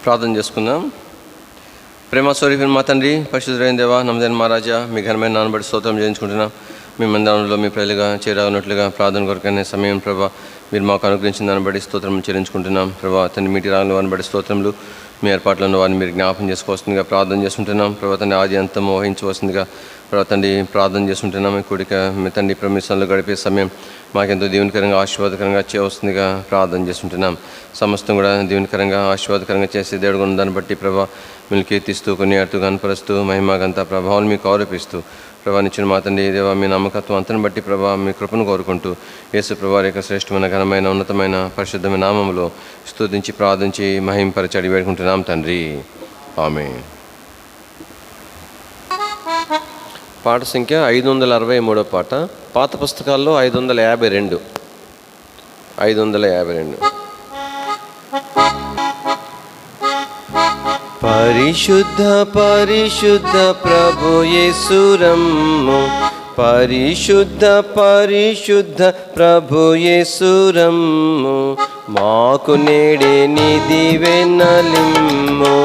ప్రార్థన చేసుకుందాం. ప్రేమ స్వరూపిణి మా తండ్రి, పరిశుద్ధుడైన దేవా, నమ్మదైన మహారాజా, మీ ఘనమైన నాన్నబడి స్తోత్రం చేయించుకుంటున్నాం. మీ మందిరంలో మీ ప్రజలుగా చేరాగినట్లుగా ప్రార్థన కొరకనే సమయం ప్రభా మీరు మాకు అనుగ్రహించిన దాన్ని బట్టి స్తోత్రం చెల్లించుకుంటున్నాం. ప్రభా తండ్రి మీటి రాగల వారిని బట్టి స్తోత్రములు, మీ ఏర్పాట్లను వారిని మీరు జ్ఞాపం చేసుకోవాల్సిందిగా ప్రార్థన చేసుకుంటున్నాం. ప్రభా తండ్రి ఆది అంతం వహించవలసిందిగా ప్రభా తండ్రి ప్రార్థన చేసుకుంటున్నాం. ఈ కూడిక మీ తండ్రి ప్రమిషన్లో గడిపే సమయం మాకెంతో దీవెనకరంగా ఆశీర్వాదకరంగా చేయవలసిందిగా ప్రార్థన చేసుకుంటున్నాం. సమస్తం కూడా దీవెనకరంగా ఆశీర్వాదకరంగా చేసే దేవుడు ఉన్న దాన్ని బట్టి ప్రభా మీరు కీర్తిస్తూ కొనియాడుతూ కనపరుస్తూ మహిమగంత ప్రభావాలు మీకు ఆరోపిస్తూ ప్రభా నిచ్చిన మా తండ్రి దేవా మీ నమ్మకత్వం అంతని బట్టి ప్రభా మీ కృపను కోరుకుంటూ యేసు ప్రభా యొక్క శ్రేష్టమైన ఘనమైన ఉన్నతమైన పరిశుద్ధమైన నామములో స్తుతించి ప్రార్థించి మహింపరచి అడిగి వేడుకుంటున్నాం తండ్రి, ఆమేన్. పాట సంఖ్య 563 పాట. పాత పుస్తకాల్లో 552. పరిశుద్ధ పరిశుద్ధ ప్రభు యేసు రమ్ము, పరిశుద్ధ పరిశుద్ధ ప్రభు యేసు రమ్ము, మాకు నేడే నీ దీవెనలిమ్ము,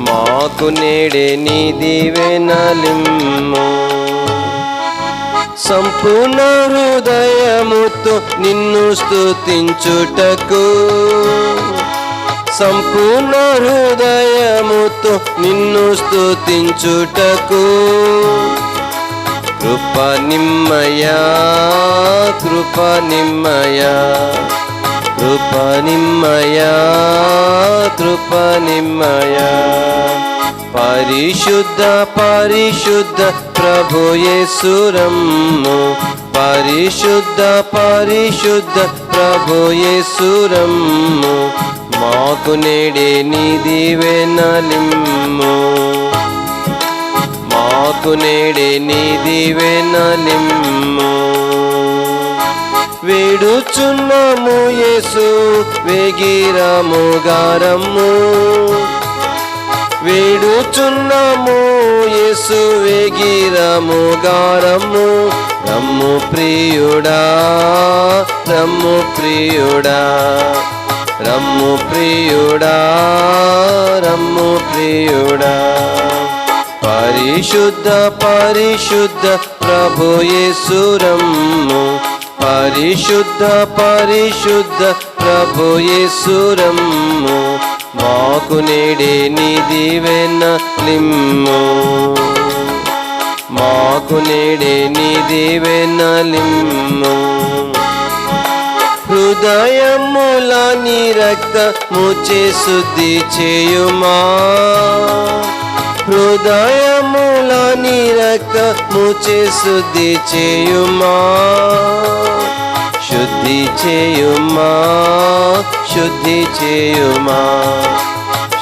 మాకు నేడే నీ దీవెనలిమ్ము. సంపూర్ణ హృదయముతో నిన్ను స్తుతించుటకు, సంపూర్ణ హృదయముతో నిన్ను స్తుతించుటకు, కృప నిమ్మయా కృప నిమ్మయా కృప నిమ్మయా కృప నిమ్మయా. పరిశుద్ధ పరిశుద్ధ ప్రభు యేసు రమ్ము, పరిశుద్ధ పరిశుద్ధ ప్రభు యేసు రమ్ము, మాకు నేడే నీ దీవెనలిమ్ము, మాకు నేడే నీ దీవెనలిమ్ము. వేడుచున్నాము యేసు వేగిరము గారమ్ము, వేడుచున్నాము యేసు వేగిరము గారమ్ము, రమ్ము ప్రియుడా రమ్ము ప్రియుడా రమ్ము ప్రియుడా రమ్ము ప్రియుడా. పరిశుద్ధ పరిశుద్ధ ప్రభు యేసు రమ్ము, పరిశుద్ధ పరిశుద్ధ ప్రభు యేసు రమ్ము, మాకు నేడే నీ దీవెనలిమ్ము, మాకు నేడే నీ దీవెనలిమ్ము. హృదయముల నీ రక్తముచే శుద్ధి చేయుమా, హృదయముల నీ రక్తముచే శుద్ధి చేయుమా, శుద్ధి చేయుమా శుద్ధి చేయుమా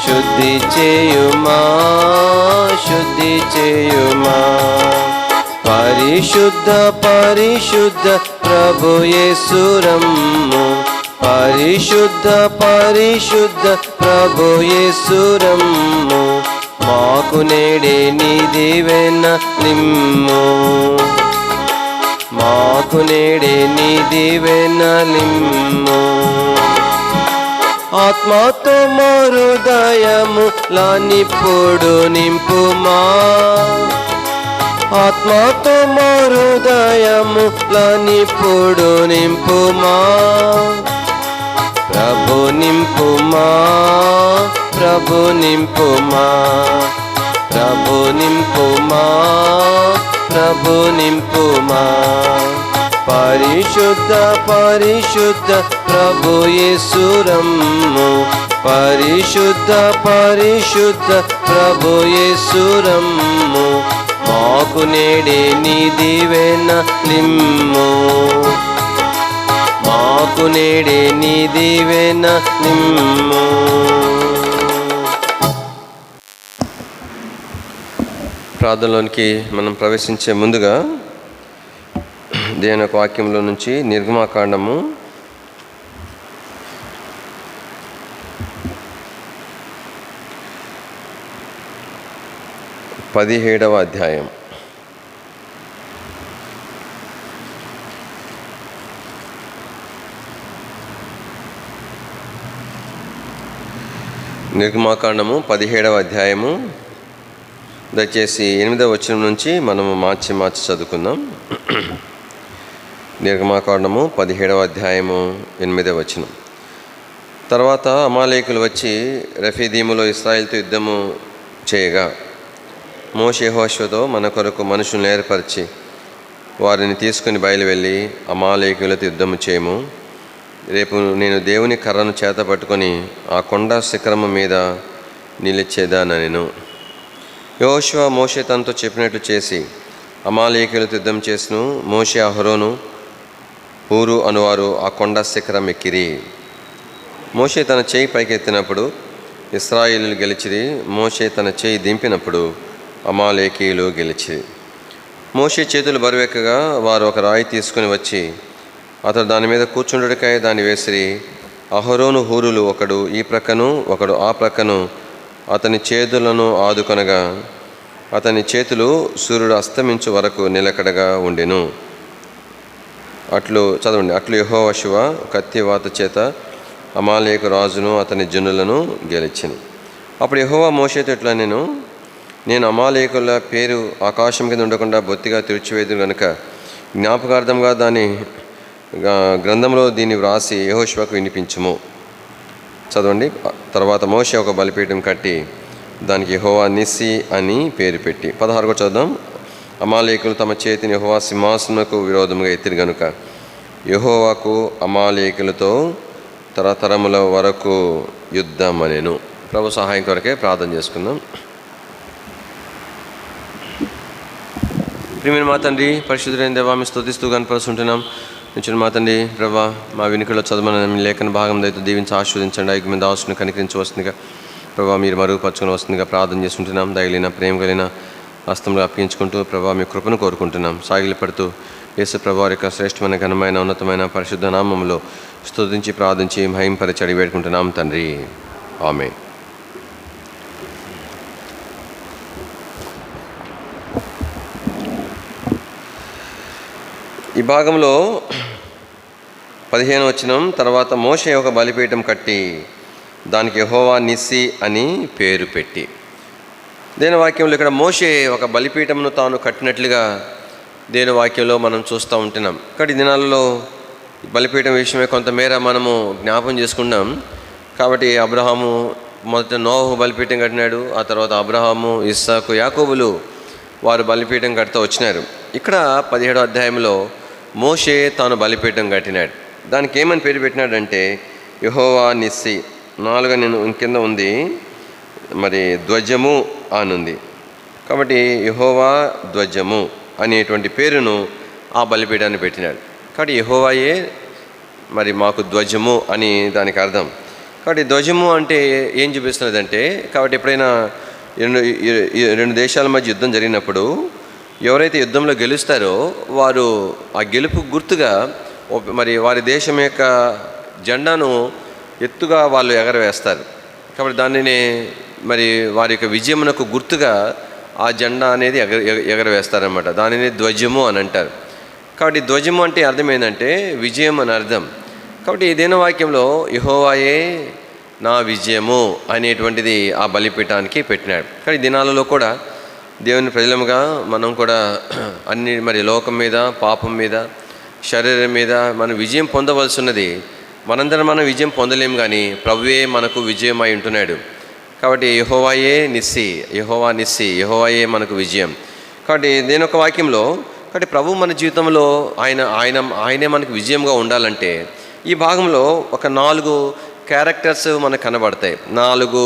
శుద్ధి చేయుమా శుద్ధి చేయుమా. పరిశుద్ధ పరిశుద్ధ ప్రభు యేసు రమ్ము, పరిశుద్ధ పరిశుద్ధ ప్రభు యేసు రమ్ము, మాకు నేడే నీ దీవెనలిమ్ము, మాకు నేడే నీ దీవెనలిమ్ము. ఆత్మతో మా హృదయములా నిప్పుడు నింపుమా, ఆత్మతో మా హృదయములా నిప్పుడు నింపుమా, ప్రభు నింపుమా ప్రభు నింపుమా ప్రభు నింపుమా ప్రభు నింపుమా. పరిశుద్ధ పరిశుద్ధ ప్రభు యేసు రమ్ము, పరిశుద్ధ పరిశుద్ధ ప్రభు యేసు రమ్ము, మాకు నేడే నీ దీవెనలిమ్ము, మాకు నేడే నీ దీవెనలిమ్ము. ప్రార్థనలోనికి మనం ప్రవేశించే ముందుగా దేవుని యొక్క వాక్యంలో నుంచి నిర్గమాకాండము 17వ అధ్యాయం. నిర్గమాకాండము 17వ అధ్యాయము, దయచేసి 8వ వచనం నుంచి మనము మార్చి చదువుకుందాం. నిర్గమాకాండము 17వ అధ్యాయము 8వ వచనం. తర్వాత అమాలేకులు వచ్చి రఫీదీములో ఇశ్రాయేలుతో యుద్ధము చేయగా మోషే యెహోషువతో, మన కొరకు మనుషులను ఏర్పరిచి వారిని తీసుకుని బయలువెళ్ళి అమాలేకులతో యుద్ధము చేయము. రేపు నేను దేవుని కర్రను చేత పట్టుకొని ఆ కొండ శిఖరము మీద నిలిచేదానెను. యెహోషువ మోషే తనతో చెప్పినట్లు చేసి అమాలేకులతో యుద్ధం చేసెను. మోషే, అహరోను, హూరు అనువారు ఆ కొండ శిఖరం ఎక్కిరి. మోషే తన చేయి పైకెత్తినప్పుడు ఇశ్రాయేలీయులు గెలిచిరి. మోషే తన చేయి దింపినప్పుడు అమాలేకీయులు గెలిచిరి. మోషే చేతులు బరువెక్కగా వారు ఒక రాయి తీసుకుని వచ్చి అతడు దాని మీద కూర్చుండుటకై దాన్ని వేసిరి. అహరోను, హూరులు ఒకడు ఈ ప్రక్కను ఒకడు ఆ ప్రక్కను అతని చేతులను ఆదుకొనగా అతని చేతులు సూర్యుడు అస్తమించు వరకు నిలకడగా ఉండెను. అట్లు యెహోషువ కత్తివాత చేత అమాలేకు రాజును అతని జనులను గెలిచెను. అప్పుడు యెహోవా మోషేతో ఇట్లా, నేను అమాలేకుల పేరు ఆకాశం కింద ఉండకుండా బొత్తిగా తుడిచివేదు గనుక జ్ఞాపకార్థంగా దాని గ్రంథంలో దీన్ని వ్రాసి యెహోషువకు వినిపించుము. చదవండి. తర్వాత మోషే ఒక బలిపీఠం కట్టి దానికి యెహోవా నిస్సి అని పేరు పెట్టి 16 కూడా చదువుదాం. అమాలేకులు తమ చేతిని యెహోవా సింహాసనకు విరోధముగా ఎత్తిరి గనుక యెహోవాకు అమాలేకులతో తరతరముల వరకు యుద్ధం అనేను. ప్రభు సహాయం కొరకే ప్రార్థన చేసుకుందాం. ప్రియమైన మా తండ్రి, పరిశుద్ధులైన దేవా, మీ స్తుతిస్తూ కనపరుస్తుంటున్నాం. నిచ్చిన మా తండ్రి ప్రభా, మా వినికిలో చదవమని లేఖన భాగం దయతో దీవించి ఆశీర్వదించండి. ఐక్య మీద ఆశను కనికరించి వస్తుందిగా ప్రభా, మీరు మరుగుపరచుకొని వస్తుందిగా ప్రార్థన చేస్తుంటున్నాం. దయలిన ప్రేమ కలిగిన హస్తంలో అప్పగించుకుంటూ ప్రభా మీ కృపను కోరుకుంటున్నాం. సాగిలి పడుతూ యేసు ప్రభా యొక్క శ్రేష్టమైన ఘనమైన ఉన్నతమైన పరిశుద్ధ నామములో స్తుతించి ప్రార్థించి మహింపరిచి అడిగి వేడుకుంటున్నాం తండ్రి. ఆమేన్. ఈ భాగంలో 15వ వచనం, తర్వాత మోషే ఒక బలిపీఠం కట్టి దానికి యెహోవా నిస్సి అని పేరు పెట్టి. దేని వాక్యంలో ఇక్కడ మోషే ఒక బలిపీఠమును తాను కట్టినట్లుగా దేని వాక్యంలో మనం చూస్తూ ఉంటున్నాం. కాబట్టి ఈ దినాలలో బలిపీఠం విషయమే కొంతమేర మనము జ్ఞాపం చేసుకున్నాం. కాబట్టి అబ్రహాము మొదట నోహు బలిపీఠం కట్టినాడు. ఆ తర్వాత అబ్రహాము, ఇస్సాకు, యాకోబులు వారు బలిపీఠం కడుతూ వచ్చినారు. ఇక్కడ 17వ అధ్యాయంలో మోషే తాను బలిపీఠం కట్టినాడు. దానికి ఏమని పేరు పెట్టినాడంటే యెహోవా నిస్సి. 4వ నేను కింద ఉంది మరి ధ్వజము అనుంది. కాబట్టి యెహోవా ధ్వజము అనేటువంటి పేరును ఆ బలిపీఠాన్ని పెట్టినాడు. కాబట్టి యెహోవాయే మరి మాకు ధ్వజము అని దానికి అర్థం. కాబట్టి ధ్వజము అంటే ఏం చూపిస్తున్నదంటే, కాబట్టి ఎప్పుడైనా రెండు దేశాల మధ్య యుద్ధం జరిగినప్పుడు ఎవరైతే యుద్ధంలో గెలుస్తారో వారు ఆ గెలుపు గుర్తుగా మరి వారి దేశం యొక్క జెండాను ఎత్తుగా వాళ్ళు ఎగరవేస్తారు. కాబట్టి దానిని మరి వారి యొక్క విజయమునకు గుర్తుగా ఆ జెండా అనేది ఎగరవేస్తారనమాట. దానిని ధ్వజము అని అంటారు. కాబట్టి ధ్వజము అంటే అర్థం ఏంటంటే విజయం అని అర్థం. కాబట్టి ఇదేన వాక్యంలో యెహోవాయే నా విజయము అనేటువంటిది ఆ బలిపీఠానికి పెట్టినాడు. కానీ దినాలలో కూడా దేవుని ప్రజలముగా మనం కూడా అన్ని మరి లోకం మీద, పాపం మీద, శరీరం మీద మనం విజయం పొందవలసి ఉన్నది. మనందరం మనం విజయం పొందలేము, కానీ ప్రభువే మనకు విజయమై ఉంటున్నాడు. కాబట్టి యెహోవాయే నిస్సి, యెహోవా నిస్సి, యెహోవాయే మనకు విజయం. కాబట్టి దేని ఒక వాక్యంలో కాబట్టి ప్రభు మన జీవితంలో ఆయనే మనకు విజయంగా ఉండాలంటే ఈ భాగంలో ఒక 4 క్యారెక్టర్స్ మనకు కనబడతాయి. 4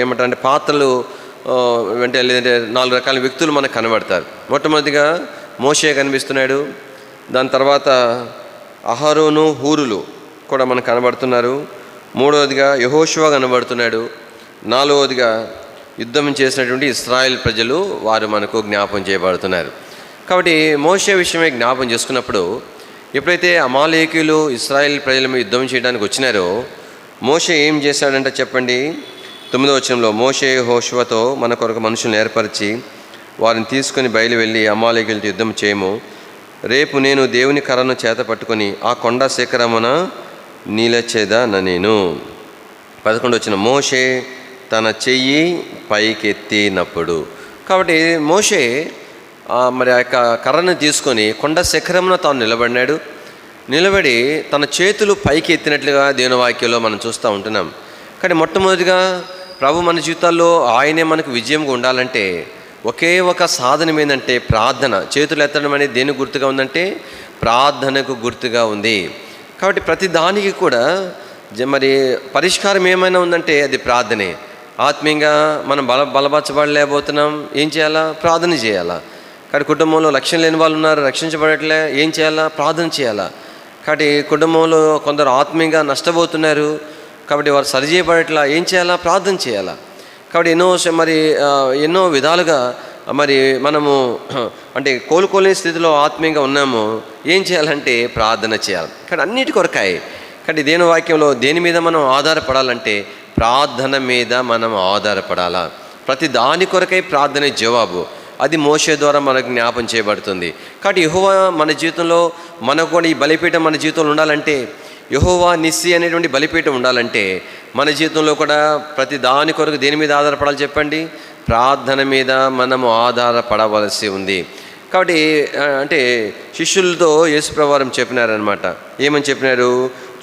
ఏమంటారంటే పాత్రలు అంటే లేదంటే 4 రకాల వ్యక్తులు మనకు కనబడతారు. మొట్టమొదటిగా మోషే కనిపిస్తున్నాడు. దాని తర్వాత అహరోను, హూరులు కూడా మనకు కనబడుతున్నారు. 3వదిగా యెహోషువ కనబడుతున్నాడు. 4వదిగా యుద్ధం చేసినటువంటి ఇశ్రాయేల్ ప్రజలు వారు మనకు జ్ఞాపం చేయబడుతున్నారు. కాబట్టి మోషే విషయమే జ్ఞాపం చేసుకున్నప్పుడు ఎప్పుడైతే అమాలేకీయులు ఇశ్రాయేల్ ప్రజల మీద యుద్ధం చేయడానికి వచ్చినారో మోషే ఏం చేశాడంటే చెప్పండి. 9వ వచనంలో మోషే యెహోషువతో, మన కొరకు మనుషులను ఏర్పరిచి వారిని తీసుకొని బయలువెళ్ళి అమాలేకీయులతో యుద్ధం చేయము. రేపు నేను దేవుని కర్రను చేత పట్టుకొని ఆ కొండ శిఖరమున నిలచేదా నేను. 11వ వచనం మోషే తన చెయ్యి పైకెత్తినప్పుడు. కాబట్టి మోషే మరి ఆ యొక్క కర్రను తీసుకొని కొండ శిఖరమున తాను నిలబడినాడు. నిలబడి తన చేతులు పైకి ఎత్తినట్లుగా దేవుని వాక్యంలో మనం చూస్తూ ఉంటున్నాం. కానీ మొట్టమొదటిగా ప్రభు మన జీవితాల్లో ఆయనే మనకు విజయంగా ఉండాలంటే ఒకే ఒక సాధనం ఏంటంటే ప్రార్థన. చేతులు ఎత్తడం అనేది దేనికి గుర్తుగా ఉందంటే ప్రార్థనకు గుర్తుగా ఉంది. కాబట్టి ప్రతి దానికి కూడా మరి పరిష్కారం ఏమైనా ఉందంటే అది ప్రార్థనే. ఆత్మీయంగా మనం బలపరచబడలేకపోతున్నాం, ఏం చేయాలా? ప్రార్థన చేయాలా. కానీ కుటుంబంలో లక్ష్యం లేని వాళ్ళు ఉన్నారు, రక్షించబడట్లే, ఏం చేయాలా? ప్రార్థన చేయాలా. కాబట్టి కుటుంబంలో కొందరు ఆత్మీయంగా నష్టపోతున్నారు, కాబట్టి వారు సరిచేయబడట్లా, ఏం చేయాలా? ప్రార్థన చేయాలా. కాబట్టి ఎన్నో విధాలుగా మరి మనము అంటే కోలుకోలేని స్థితిలో ఆత్మీయంగా ఉన్నాము, ఏం చేయాలంటే ప్రార్థన చేయాలి. కానీ అన్నిటి కొరకాయి. కానీ దేని వాక్యంలో దేని మీద మనం ఆధారపడాలంటే ప్రార్థన మీద మనం ఆధారపడాలా. ప్రతి దాని కొరకై ప్రార్థనే జవాబు. అది మోషే ద్వారా మనకు జ్ఞాపం చేయబడుతుంది. కాబట్టి యెహోవా మన జీవితంలో మనకు కూడా ఈ బలిపీఠం మన జీవితంలో ఉండాలంటే, యెహోవా నిస్సి అనేటువంటి బలిపీఠం ఉండాలంటే మన జీవితంలో కూడా ప్రతి దాని కొరకు దేని మీద ఆధారపడాలి చెప్పండి? ప్రార్థన మీద మనము ఆధారపడవలసి ఉంది. కాబట్టి అంటే శిష్యులతో యేసుప్రభువారు చెప్పినారనమాట. ఏమని చెప్పినారు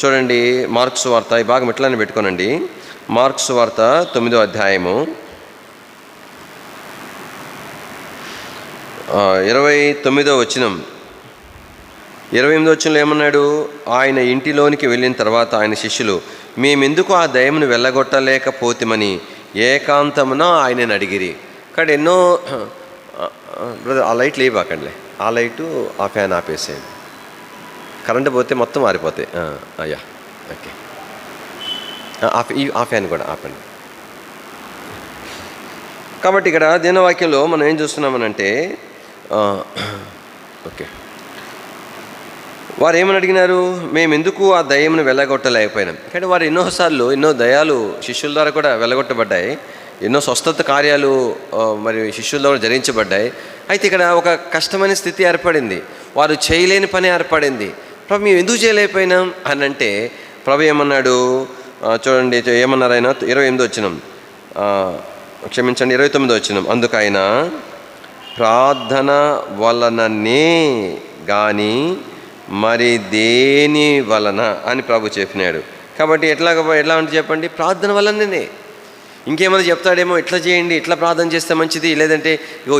చూడండి, మార్క్స్ వార్త ఈ భాగం ఎట్లానే పెట్టుకోనండి. మార్క్స్ వార్త 9వ అధ్యాయము 29వ వచనం. 28వ వచనంలో ఏమన్నాడు? ఆయన ఇంటిలోనికి వెళ్ళిన తర్వాత ఆయన శిష్యులు మేమెందుకు ఆ దయ్యమును వెళ్ళగొట్టలేకపోతామని ఏకాంతమున ఆయనను అడిగిరి. కానీ ఎన్నో బ్రదర్ ఆ లైట్లు లేవాకండి, ఆ లైటు ఆ ఫ్యాన్ ఆపేసేయండి, కరెంటు పోతే మొత్తం మారిపోతాయి. అయ్యా ఓకే, ఆ ఫ్యాన్ కూడా ఆపండి. కాబట్టి ఇక్కడ దినవాక్యంలో మనం ఏం చూస్తున్నామనంటే ఓకే, వారు ఏమని అడిగినారు? మేము ఎందుకు ఆ దయ్యమును వెళ్ళగొట్టలేకపోయినాం. కానీ వారు ఎన్నోసార్లు ఎన్నో దయాలు శిష్యుల ద్వారా కూడా వెళ్ళగొట్టబడ్డాయి, ఎన్నో స్వస్థత కార్యాలు మరి శిష్యుల ద్వారా జరిగించబడ్డాయి. అయితే ఇక్కడ ఒక కష్టమైన స్థితి ఏర్పడింది, వారు చేయలేని పని ఏర్పడింది. ప్రభు మేము ఎందుకు చేయలేకపోయినాం అని అంటే ప్రభు ఏమన్నాడు చూడండి, ఏమన్నారు ఆయన? 28వ వచనం, క్షమించండి 29వ వచనం. అందుకు ఆయన ప్రార్థన వలననే కానీ మరి దేని వలన అని ప్రభు చెప్పినాడు. కాబట్టి ఎట్లా అంటే చెప్పండి, ప్రార్థన వలననే. ఇంకేమైనా చెప్తాడేమో, ఇట్లా చేయండి, ఇట్లా ప్రార్థన చేస్తే మంచిది, లేదంటే ఇగో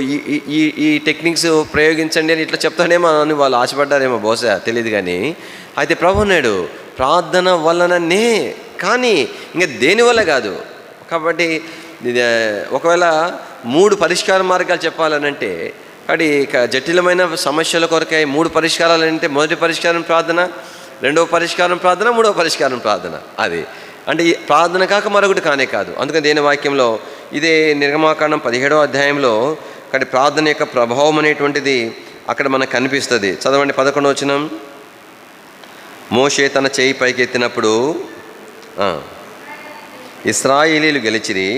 ఈ టెక్నిక్స్ ప్రయోగించండి అని ఇట్లా చెప్తాడేమో అని వాళ్ళు ఆశపడ్డారేమో, బహుశా తెలియదు. కానీ అయితే ప్రభు అన్నాడు ప్రార్థన వలననే, కానీ ఇంకా దేనివల్ల కాదు. కాబట్టి ఒకవేళ 3 పరిష్కార మార్గాలు చెప్పాలనంటే, కాబట్టి ఇక జటిలమైన సమస్యల కొరకై 3 పరిష్కారాలు అంటే మొదటి పరిష్కారం ప్రార్థన, రెండవ పరిష్కారం ప్రార్థన, మూడవ పరిష్కారం ప్రార్థన. అది అంటే ఈ ప్రార్థన కాక మరొకటి కానే కాదు. అందుకని దేని వాక్యంలో ఇదే నిర్గమాకాండం 17వ అధ్యాయంలో కాబట్టి ప్రార్థన యొక్క ప్రభావం అనేటువంటిది అక్కడ మనకు కనిపిస్తుంది. చదవండి 11వ వచనం. మోషే తన చేయి పైకెత్తినప్పుడు ఇశ్రాయేలీయులు గెలిచిరి.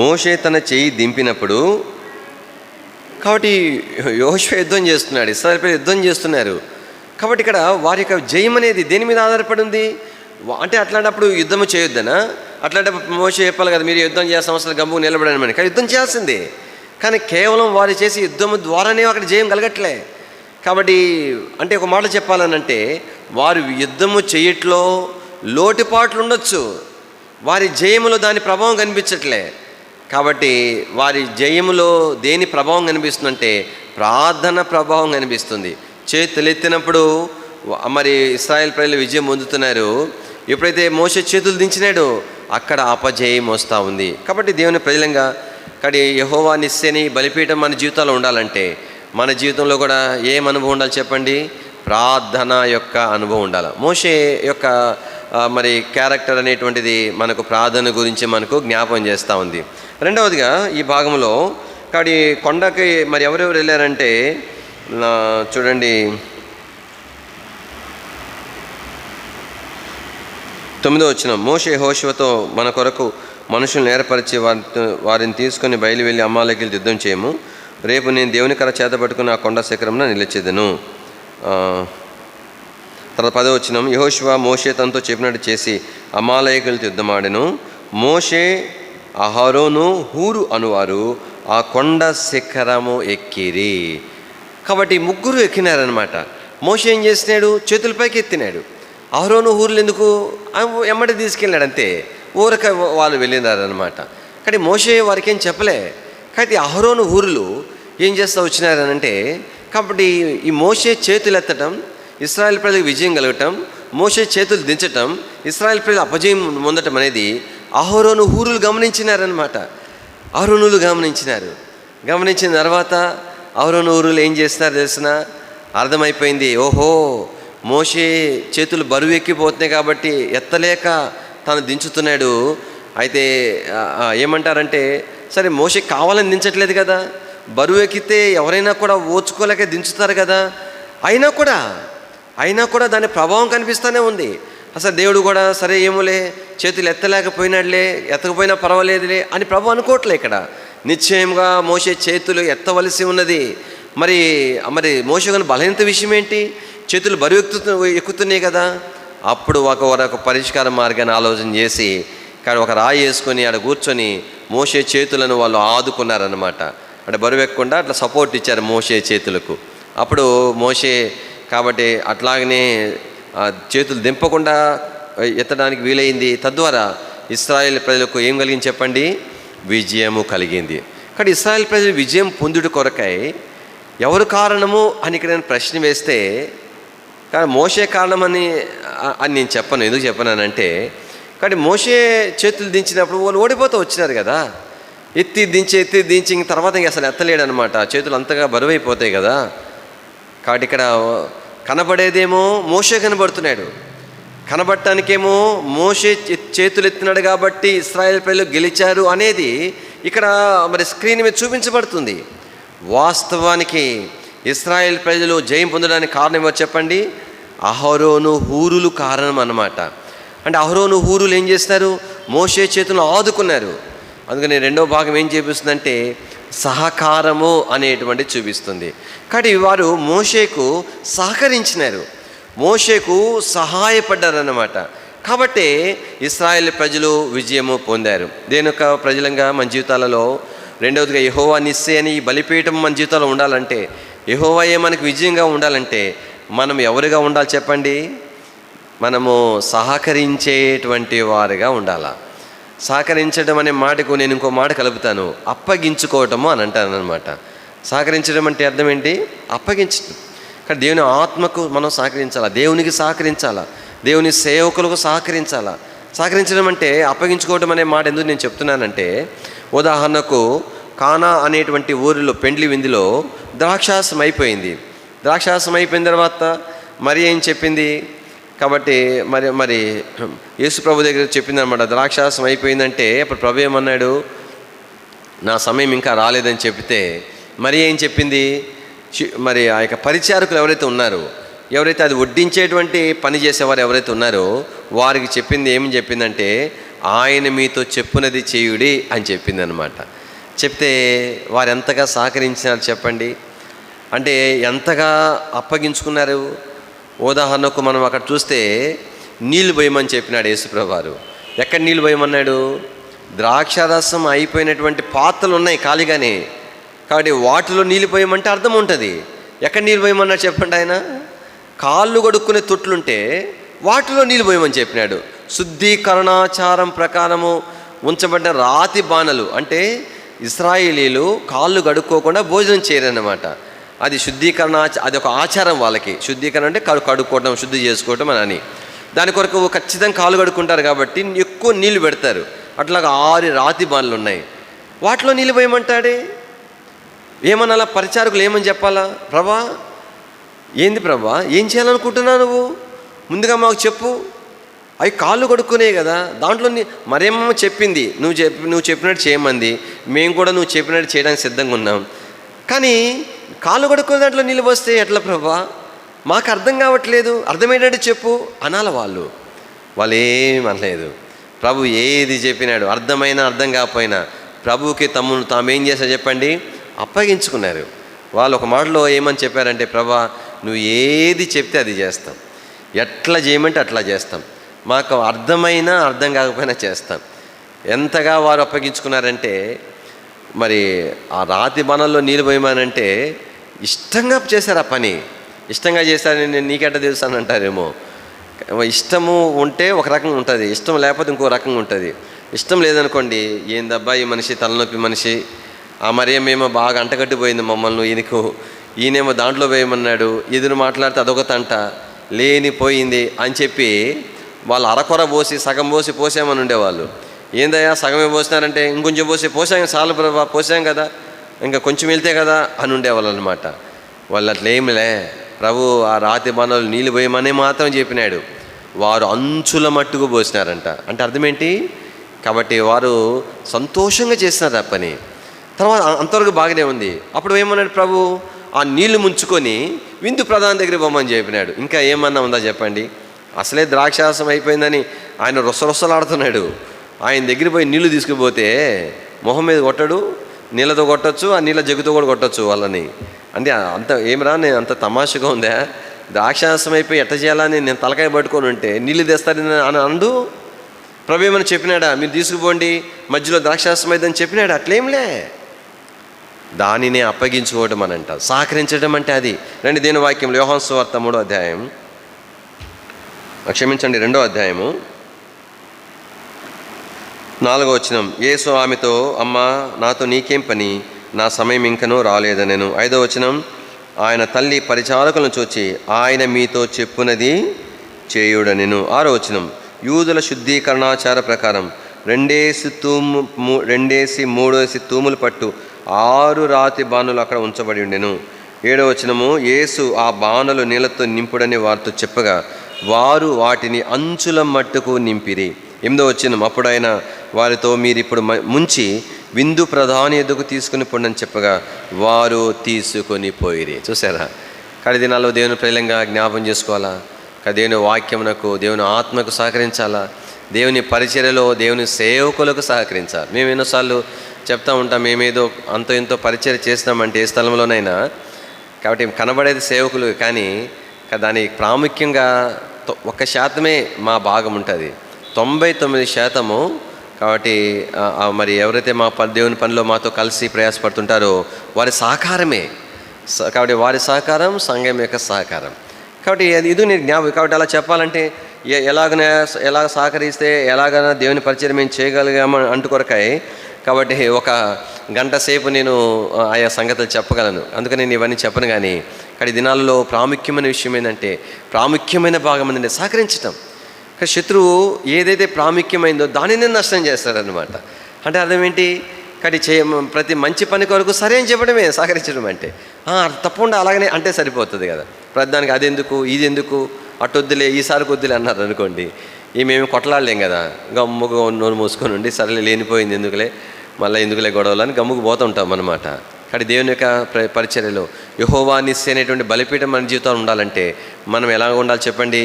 మోషే తన చేయి దింపినప్పుడు, కాబట్టి యెహోషువ యుద్ధం చేస్తున్నాడు, ఇశ్రాయేలు యుద్ధం చేస్తున్నారు. కాబట్టి ఇక్కడ వారి యొక్క జయం అనేది దేని మీద ఆధారపడి ఉంది అంటే, అట్లాంటప్పుడు యుద్ధము చేయొద్దనా? అట్లాంటప్పుడు మోషే చెప్పాలి కదా, మీరు యుద్ధం చేయాల్సిన అవసరం గమ్ము నిలబడని. కానీ యుద్ధం చేయాల్సిందే, కానీ కేవలం వారు చేసి యుద్ధము ద్వారానే అక్కడ జయం కలగట్లే. కాబట్టి అంటే ఒక మాట చెప్పాలనంటే, వారు యుద్ధము చేయట్లో లోటుపాట్లు ఉండొచ్చు, వారి జయములో దాని ప్రభావం కనిపించట్లే. కాబట్టి వారి జయములో దేని ప్రభావం కనిపిస్తుందంటే ప్రార్థన ప్రభావం కనిపిస్తుంది. చేతులెత్తినప్పుడు మరి ఇశ్రాయేల్ ప్రజలు విజయం పొందుతున్నారు. ఎప్పుడైతే మోషే చేతులు దించినాడో అక్కడ అపజయం వస్తూ ఉంది. కాబట్టి దేవుని ప్రజలంగా కానీ యెహోవా నిస్సని బలిపీఠం మన జీవితంలో ఉండాలంటే మన జీవితంలో కూడా ఏం అనుభవం ఉండాలి చెప్పండి? ప్రార్థన యొక్క అనుభవం ఉండాలి. మోషే యొక్క మరి క్యారెక్టర్ అనేటువంటిది మనకు ప్రార్థన గురించి మనకు జ్ఞాపం చేస్తూ ఉంది. రెండవదిగా ఈ భాగంలో కాబట్టి కొండకి మరి ఎవరెవరు వెళ్ళారంటే చూడండి 9వ వచనం. మోషే యెహోషువతో మన కొరకు మనుషులను ఏర్పరిచి వారిని తీసుకొని బయలు వెళ్ళి అమాలేకీయులతో యుద్ధం చేయము. రేపు నేను దేవుని కర్ర చేత పట్టుకుని ఆ కొండ శిఖరంలో నిలిచేదను. తర్వాత 10వ వచనం. యెహోషువ మోషే తనతో చెప్పినట్టు చేసి అమాలేకీయులతో యుద్ధమాడెను. మోషే, అహరోను, హూరు అనువారు ఆ కొండ శిఖరము ఎక్కిరి. కాబట్టి ముగ్గురు ఎక్కినారనమాట. మోషే ఏం చేసినాడు? చేతులపైకి ఎత్తినాడు. అహరోను, హూరులు ఎందుకు? ఎమ్మడి తీసుకెళ్ళాడు అంతే, ఊరక వాళ్ళు వెళ్ళినారనమాట. కానీ మోషే వారికి ఏం చెప్పలే. కాబట్టి అహరోను, హూరులు ఏం చేస్తూ వచ్చినారనంటే, కాబట్టి ఈ మోషే చేతులు ఎత్తటం, ఇశ్రాయేల్ ప్రజలకు విజయం కలగటం, మోషే చేతులు దించటం, ఇశ్రాయేల్ ప్రజలు అపజయం పొందటం అనేది అహరోను, హూరులు గమనించినారనమాట. అహరోనులు గమనించిన తర్వాత అహరోను, హూరులు ఏం చేస్తున్నారు తెలిసిన? అర్థమైపోయింది. ఓహో, మోషే చేతులు బరువు ఎక్కిపోతున్నాయి కాబట్టి ఎత్తలేక తను దించుతున్నాడు. అయితే ఏమంటారంటే, సరే మోషే కావాలని దించట్లేదు కదా, బరువు ఎక్కితే ఎవరైనా కూడా ఓచుకోలేక దించుతారు కదా. అయినా కూడా దాని ప్రభావం కనిపిస్తూనే ఉంది. అసలు దేవుడు కూడా సరే ఏమోలే, చేతులు ఎత్తలేకపోయినాడులే, ఎత్తకపోయినా పర్వాలేదులే అని ప్రభు అనుకోవట్లే. ఇక్కడ నిశ్చయంగా మోషే చేతులు ఎత్తవలసి ఉన్నది. మరి మోషే గారి బలహీనత విషయం ఏంటి? చేతులు బరువు ఎక్కుతున్నాయి కదా. అప్పుడు ఒక పరిష్కార మార్గాన్ని ఆలోచన చేసి కానీ ఒక రాయి వేసుకొని ఆడ కూర్చొని మోషే చేతులను వాళ్ళు ఆదుకున్నారనమాట. అంటే బరువు ఎక్కకుండా అట్లా సపోర్ట్ ఇచ్చారు మోషే చేతులకు. అప్పుడు మోషే కాబట్టి అట్లాగనే చేతులు దింపకుండా ఎత్తడానికి వీలైంది. తద్వారా ఇశ్రాయేల్ ప్రజలకు ఏం కలిగింది చెప్పండి? విజయము కలిగింది. కానీ ఇశ్రాయేల్ ప్రజలు విజయం పొందుట కొరకై ఎవరు కారణము అని ఇక్కడ నేను ప్రశ్న వేస్తే, కానీ మోషే కారణమని నేను చెప్పను. ఎందుకు చెప్పనానంటే, కానీ మోషే చేతులు దించినప్పుడు వాళ్ళు ఓడిపోతూ వచ్చినారు కదా. ఎత్తి దించి తర్వాత ఇంక అసలు ఎత్తలేడు అనమాట, చేతులు అంతగా బరువైపోతాయి కదా. కాబట్టి ఇక్కడ కనబడేదేమో మోషే కనబడుతున్నాడు. కనబడటానికేమో మోషే చేతులు ఎత్తినాడు కాబట్టి ఇశ్రాయేల్ ప్రజలు గెలిచారు అనేది ఇక్కడ స్క్రీన్ మీద చూపించబడుతుంది. వాస్తవానికి ఇశ్రాయేల్ ప్రజలు జయం పొందడానికి కారణం ఏమో చెప్పండి? అహరోను, హూరులు కారణం అన్నమాట. అంటే అహరోను, హూరులు ఏం చేస్తారు? మోషే చేతులను ఆదుకున్నారు. అందుకని రెండో భాగం ఏం చూపిస్తుందంటే సహకారము అనేటువంటి చూపిస్తుంది. కాబట్టి వారు మోషేకు సహకరించినారు, మోషేకు సహాయపడ్డారన్నమాట. కాబట్టి ఇశ్రాయేల్ ప్రజలు విజయము పొందారు. దేని యొక్క ప్రజలంగా మన జీవితాలలో రెండవదిగా యెహోవా నిస్సే అని ఈ బలిపీఠం మన జీవితంలో ఉండాలంటే, యెహోవాయే మనకు విజయంగా ఉండాలంటే మనం ఎవరుగా ఉండాలి చెప్పండి? మనము సహకరించేటువంటి వారుగా ఉండాలా. సహకరించడం అనే మాటకు నేను ఇంకో మాట కలుపుతాను, అప్పగించుకోవటము అని అంటాను అనమాట. సహకరించడం అంటే అర్థం ఏంటి? అప్పగించడం. కానీ దేవుని ఆత్మకు మనం సహకరించాలా, దేవునికి సహకరించాలా, దేవుని సేవకులకు సహకరించాలా. సహకరించడం అంటే అప్పగించుకోవడం అనే మాట ఎందుకు నేను చెప్తున్నానంటే, ఉదాహరణకు కానా అనేటువంటి ఊరిలో పెండ్లి విందులో ద్రాక్షారసం అయిపోయింది. ద్రాక్షారసం అయిపోయిన తర్వాత మరి ఏం చెప్పింది? కాబట్టి మరి యేసు ప్రభు దగ్గర చెప్పింది అనమాట. ద్రాక్షారసం అయిపోయిందంటే అప్పుడు ప్రభు ఏమన్నాడు? నా సమయం ఇంకా రాలేదని చెప్తే మరి ఏం చెప్పింది? మరి ఆ యొక్క పరిచారకులు ఎవరైతే ఉన్నారో, ఎవరైతే అది వడ్డించేటువంటి పని చేసేవారు ఎవరైతే ఉన్నారో వారికి చెప్పింది ఏమని చెప్పిందంటే, ఆయన మీతో చెప్పునది చేయుడి అని చెప్పింది అనమాట. చెప్తే వారు ఎంతగా సహకరించినారు చెప్పండి. అంటే ఎంతగా అప్పగించుకున్నారు. ఉదాహరణకు మనం అక్కడ చూస్తే నీళ్ళు పోయమని చెప్పినాడు యేసుప్రభు వారు. ఎక్కడ నీళ్ళు పోయమన్నాడు? ద్రాక్షారసం అయిపోయినటువంటి పాత్రలు ఉన్నాయి ఖాళీగానే, కాబట్టి వాటిలో నీళ్ళు పోయమంటే అర్థం ఉంటుంది. ఎక్కడ నీళ్ళు పోయమన్నాడు చెప్పండి? ఆయన కాళ్ళు కడుక్కునే తొట్లుంటే వాటిలో నీళ్ళు పోయమని చెప్పినాడు. శుద్ధీకరణాచారం ప్రకారము ఉంచబడ్డ రాతి బాణలు, అంటే ఇశ్రాయేలీలు కాళ్ళు కడుక్కోకుండా భోజనం చేయరన్నమాట. అది శుద్ధీకరణ, అది ఒక ఆచారం వాళ్ళకి. శుద్ధీకరణ అంటే కడుక్కోవడం, శుద్ధి చేసుకోవటం అని. దాని కొరకు ఖచ్చితంగా కాళ్ళు కడుక్కుంటారు కాబట్టి ఎక్కువ నీళ్ళు పెడతారు. అట్లాగా 6 రాతి బాణలు ఉన్నాయి, వాటిలో నీళ్ళు పోయమంటాడే. ఏమన్నా పరిచారకులు ఏమని చెప్పాలా? ప్రభా ఏంది ప్రభా, ఏం చేయాలనుకుంటున్నావు నువ్వు? ముందుగా మాకు చెప్పు. అవి కాళ్ళు కడుక్కునే కదా, దాంట్లో మరేమో చెప్పింది, నువ్వు చెప్పినట్టు చేయమంది, మేము కూడా నువ్వు చెప్పినట్టు చేయడానికి సిద్ధంగా ఉన్నాం. కానీ కాళ్ళు కడుక్కునే దాంట్లో నీళ్ళు పోస్తే ఎట్లా ప్రభా? మాకు అర్థం కావట్లేదు, అర్థమయ్యేటట్టు చెప్పు అనాల. వాళ్ళు ఏమి అనలేదు. ప్రభు ఏది చెప్పినాడు, అర్థమైనా అర్థం కాకపోయినా ప్రభువుకి తమ్మును తామేం చేశారు చెప్పండి? అప్పగించుకున్నారు. వాళ్ళు ఒక మాటలో ఏమని చెప్పారంటే, ప్రభా నువ్వు ఏది చెప్తే అది చేస్తాం, ఎట్లా చేయమంటే అట్లా చేస్తాం, మాకు అర్థమైనా అర్థం కాకపోయినా చేస్తాం. ఎంతగా వారు అప్పగించుకున్నారంటే, మరి ఆ రాతి బాణల్లో నీళ్ళు పోయమనంటే ఇష్టంగా చేశారు ఆ పని. ఇష్టంగా చేశారని నేను నీకెట్ట తెలుసు అని అంటారేమో. ఇష్టము ఉంటే ఒక రకంగా ఉంటుంది, ఇష్టం లేకపోతే ఇంకో రకంగా ఉంటుంది. ఇష్టం లేదనుకోండి, ఏందబ్బా ఈ మనిషి తలనొప్పి మనిషి, ఆ మరియేమేమో బాగా అంటగట్టిపోయింది మమ్మల్ని, ఈయనేమో దాంట్లో వేయమన్నాడు, ఎదురు మాట్లాడితే అదొక తంట, లేనిపోయింది అని చెప్పి వాళ్ళు అరకొర పోసి సగం పోసామని ఉండేవాళ్ళు. ఏందయ్యా సగమే పోసినారంటే, ఇంకొంచెం పోసాం చాలు ప్రభా, పోసాం కదా, ఇంకా కొంచెం వెళ్తే కదా అని ఉండేవాళ్ళు అనమాట. వాళ్ళు అట్లా ఏమిలే, ప్రభు ఆ రాతి బాణాలు నీళ్ళు పోయమని మాత్రం చెప్పినాడు. వారు అంచుల మట్టుకు పోసినారంట. అంటే అర్థం ఏంటి? కాబట్టి వారు సంతోషంగా చేసినారు ఆ పని. తర్వాత అంతవరకు బాగానే ఉంది. అప్పుడు ఏమన్నాడు ప్రభు? ఆ నీళ్లు ముంచుకొని విందు ప్రధాని దగ్గర పోమని చెప్పినాడు. ఇంకా ఏమన్నా ఉందా చెప్పండి? అసలే ద్రాక్షారసం అయిపోయిందని ఆయన రొసరొసలాడుతున్నాడు. ఆయన దగ్గర పోయి నీళ్లు తీసుకుపోతే మొహం మీద కొట్టడు, నీళ్ళతో కొట్టచ్చు, ఆ నీళ్ళ జగ్గుతో కూడా కొట్టచ్చు వాళ్ళని. అంటే అంత ఏమిరా, నేను అంత తమాషగా ఉందా? ద్రాక్షారసం అయిపోయి ఎట్ట చేయాలని నేను తలకాయ పట్టుకొని ఉంటే నీళ్ళు తెస్తారని అని అందు. ప్రభు ఏమని చెప్పినాడా? మీరు తీసుకుపోండి, మధ్యలో ద్రాక్షారసం అయిద్దని చెప్పినాడు? అట్లేంలే, దానినే అప్పగించుకోవడం అని అంటారు. సహకరించడం అంటే అది. రండి దేని వాక్యంలో యోహాను సువార్త 3వ అధ్యాయం, క్షమించండి 2వ అధ్యాయము 4వ వచనం. యేసు ఆమెతో, అమ్మా నాతో నీకేం పని, నా సమయం ఇంకనూ రాలేదనెను. 5వ వచనం. ఆయన తల్లి పరిచారకులను చూచి, ఆయన మీతో చెప్పునది చేయుడనెను. 6వ వచనం. యూదుల శుద్ధీకరణాచార ప్రకారం 2 తూములు పట్టు 6 రాతి బాణులు అక్కడ ఉంచబడి ఉండెను. 7వ వచనము. యేసు ఆ బాణులు నీళ్లతో నింపుడని వారితో చెప్పగా వారు వాటిని అంచుల మట్టుకు నింపిరి. 8వ వచనం. అప్పుడు ఆయన వారితో, మీరిప్పుడు ముంచి విందు ప్రధాని ఎదుగు తీసుకుని పొండని చెప్పగా వారు తీసుకొని పోయిరి. చూసారా? కానీ దినాల్లో దేవుని ప్రేలంగా జ్ఞాపం చేసుకోవాలా, దేవుని వాక్యమునకు, దేవుని ఆత్మకు సహకరించాలా, దేవుని పరిచర్యలో దేవుని సేవకులకు సహకరించాలి. మేము ఎన్నోసార్లు చెప్తా ఉంటాం, మేమేదో అంతో ఎంతో పరిచర్య చేసినామంటే ఏ స్థలంలోనైనా. కాబట్టి కనబడేది సేవకులు, కానీ దానికి ప్రాముఖ్యంగా 1% మా భాగం ఉంటుంది, 99% కాబట్టి మరి ఎవరైతే మా దేవుని పనిలో మాతో కలిసి ప్రయాసపడుతుంటారో వారి సహకారమే. కాబట్టి వారి సహకారం సంఘం యొక్క సహకారం. కాబట్టి ఇది నేను జ్ఞాపకం. కాబట్టి అలా చెప్పాలంటే ఎలాగ సహకరిస్తే ఎలాగైనా దేవుని పరిచయం మేము చేయగలిగాము అంటుకొరకాయి. కాబట్టి 1 గంట సేపు నేను ఆయా సంగతులు చెప్పగలను, అందుకని నేను ఇవన్నీ చెప్పను. కానీ దినాల్లో ప్రాముఖ్యమైన విషయం ఏంటంటే, ప్రాముఖ్యమైన భాగం ఏంటంటే సహకరించటం. కానీ శత్రువు ఏదైతే ప్రాముఖ్యమైందో దానినే నష్టం చేస్తాడనమాట. అంటే అర్థం ఏంటి? కాబట్టి ప్రతి మంచి పని కొరకు సరే అని చెప్పడమే సహకరించడం అంటే. తప్పకుండా అలాగనే అంటే సరిపోతుంది కదా. ప్రతిదానికి అదెందుకు, ఇది ఎందుకు, అటొద్దులే, ఈసారి కొద్దులే అన్నారు అనుకోండి, మేము కొట్లాడలేం కదా. గమ్ముగా నోరు మూసుకొని ఉండి సరేలే, లేనిపోయింది ఎందుకులే, మళ్ళీ ఎందుకులే గొడవలు అని గమ్ముకు పోతుంటాం అనమాట. కానీ దేవుని యొక్క పరిచర్యలో యెహోవా నిస్సి అనేటువంటి బలిపీఠం మన జీవితంలో ఉండాలంటే మనం ఎలా ఉండాలి చెప్పండి?